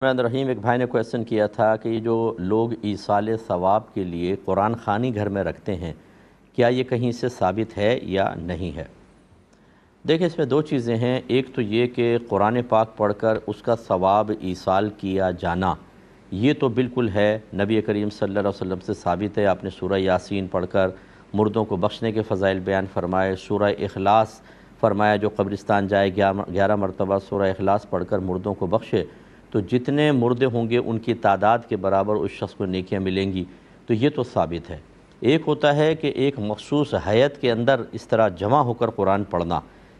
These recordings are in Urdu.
الرحمن الرحیم، ایک بھائی نے کویسچن کیا تھا کہ یہ جو لوگ ایصال ثواب کے لیے قرآن خوانی گھر میں رکھتے ہیں، کیا یہ کہیں سے ثابت ہے یا نہیں ہے؟ دیکھیں، اس میں دو چیزیں ہیں۔ ایک تو یہ کہ قرآن پاک پڑھ کر اس کا ثواب ایصال کیا جانا، یہ تو بالکل ہے، نبی کریم صلی اللہ علیہ وسلم سے ثابت ہے۔ آپ نے سورہ یاسین پڑھ کر مردوں کو بخشنے کے فضائل بیان فرمائے، سورہ اخلاص فرمایا جو قبرستان جائے 11 مرتبہ سورہ اخلاص پڑھ کر مردوں کو بخشے تو جتنے مردے ہوں گے ان کی تعداد کے برابر اس شخص کو نیکیاں ملیں گی، تو یہ تو ثابت ہے۔ ایک ہوتا ہے کہ ایک مخصوص حیت کے اندر اس طرح جمع ہو کر قرآن پڑھنا،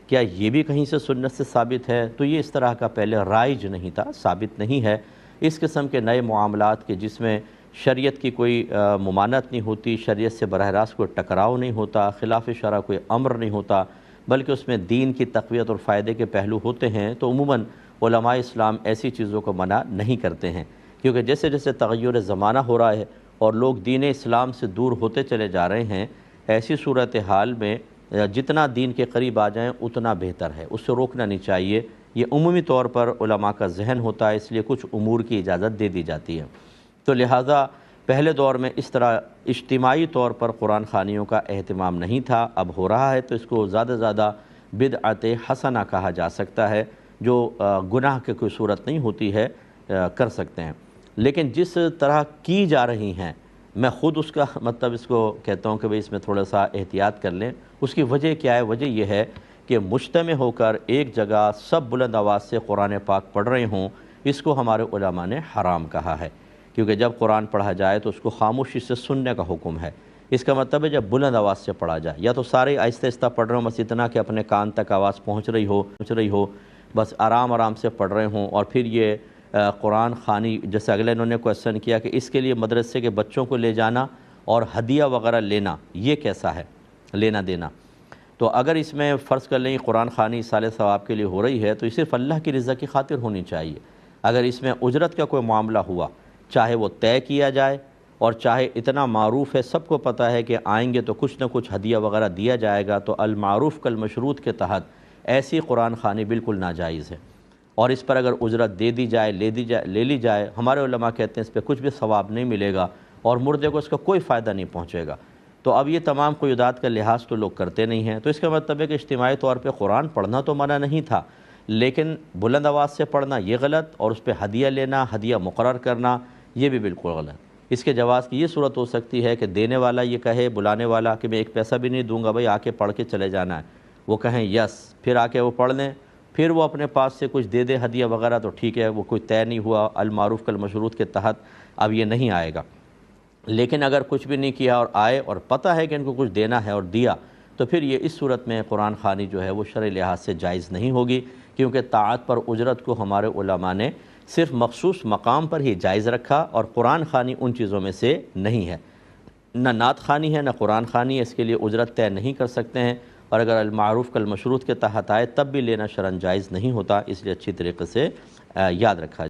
کیا یہ بھی کہیں سے سنت سے ثابت ہے؟ تو یہ اس طرح کا پہلے رائج نہیں تھا، ثابت نہیں ہے۔ اس قسم کے نئے معاملات کے جس میں شریعت کی کوئی ممانعت نہیں ہوتی، شریعت سے براہ راست کوئی ٹکراؤ نہیں ہوتا، خلاف شرع کوئی امر نہیں ہوتا، بلکہ اس میں دین کی تقویت اور فائدے کے پہلو ہوتے ہیں، تو عموماً علماء اسلام ایسی چیزوں کو منع نہیں کرتے ہیں، کیونکہ جیسے جیسے تغیر زمانہ ہو رہا ہے اور لوگ دین اسلام سے دور ہوتے چلے جا رہے ہیں، ایسی صورتحال میں جتنا دین کے قریب آ جائیں اتنا بہتر ہے، اس سے روکنا نہیں چاہیے۔ یہ عمومی طور پر علماء کا ذہن ہوتا ہے، اس لیے کچھ امور کی اجازت دے دی جاتی ہے۔ تو لہٰذا پہلے دور میں اس طرح اجتماعی طور پر قرآن خوانیوں کا اہتمام نہیں تھا، اب ہو رہا ہے تو اس کو زیادہ زیادہ بدعت حسنہ کہا جا سکتا ہے، جو گناہ کی کوئی صورت نہیں ہوتی ہے، کر سکتے ہیں۔ لیکن جس طرح کی جا رہی ہیں، میں خود اس کا مطلب اس کو کہتا ہوں کہ بھئی اس میں تھوڑا سا احتیاط کر لیں۔ اس کی وجہ کیا ہے؟ وجہ یہ ہے کہ مجتمع ہو کر ایک جگہ سب بلند آواز سے قرآن پاک پڑھ رہے ہوں، اس کو ہمارے علماء نے حرام کہا ہے، کیونکہ جب قرآن پڑھا جائے تو اس کو خاموشی سے سننے کا حکم ہے۔ اس کا مطلب ہے جب بلند آواز سے پڑھا جائے، یا تو سارے آہستہ آہستہ پڑھ رہے ہوں، بس اتنا کہ اپنے کان تک آواز پہنچ رہی ہو، بس آرام آرام سے پڑھ رہے ہوں، اور پھر یہ قرآن خوانی جیسے اگلے انہوں نے کویسچن کیا کہ اس کے لیے مدرسے کے بچوں کو لے جانا اور ہدیہ وغیرہ لینا، یہ کیسا ہے لینا دینا؟ تو اگر اس میں فرض کر لیں قرآن خوانی ایصال ثواب کے لیے ہو رہی ہے تو یہ صرف اللہ کی رضا کی خاطر ہونی چاہیے۔ اگر اس میں اجرت کا کوئی معاملہ ہوا، چاہے وہ طے کیا جائے اور چاہے اتنا معروف ہے، سب کو پتہ ہے کہ آئیں گے تو کچھ نہ کچھ ہدیہ وغیرہ دیا جائے گا، تو المعروف کالمشروط کے تحت ایسی قرآن خوانی بالکل ناجائز ہے، اور اس پر اگر اجرت دے دی جائے لے لی جائے، ہمارے علماء کہتے ہیں اس پہ کچھ بھی ثواب نہیں ملے گا اور مردے کو اس کا کوئی فائدہ نہیں پہنچے گا۔ تو اب یہ تمام قیودات کا لحاظ تو لوگ کرتے نہیں ہیں، تو اس کا مطلب ہے کہ اجتماعی طور پہ قرآن پڑھنا تو منع نہیں تھا، لیکن بلند آواز سے پڑھنا یہ غلط، اور اس پہ ہدیہ لینا، ہدیہ مقرر کرنا، یہ بھی بالکل غلط۔ اس کے جواز کی یہ صورت ہو سکتی ہے کہ دینے والا یہ کہے، بلانے والا، کہ میں ایک پیسہ بھی نہیں دوں گا بھائی، آ کے پڑھ کے چلے جانا ہے، وہ کہیں یس، پھر آ کے وہ پڑھ لیں، پھر وہ اپنے پاس سے کچھ دے دے ہدیہ وغیرہ، تو ٹھیک ہے، وہ کوئی طے نہیں ہوا، المعروف کالمشروط کے تحت اب یہ نہیں آئے گا۔ لیکن اگر کچھ بھی نہیں کیا اور آئے اور پتہ ہے کہ ان کو کچھ دینا ہے اور دیا، تو پھر یہ اس صورت میں قرآن خوانی جو ہے وہ شرعی لحاظ سے جائز نہیں ہوگی، کیونکہ طاعت پر اجرت کو ہمارے علماء نے صرف مخصوص مقام پر ہی جائز رکھا، اور قرآن خوانی ان چیزوں میں سے نہیں ہے، نہ نعت خوانی ہے نہ قرآن خوانی ہے، اس کے لیے اجرت طے نہیں کر سکتے ہیں، اور اگر المعروف کالمشروط کے تحت آئے تب بھی لینا شرعاً جائز نہیں ہوتا، اس لیے اچھی طریقے سے یاد رکھا جائے۔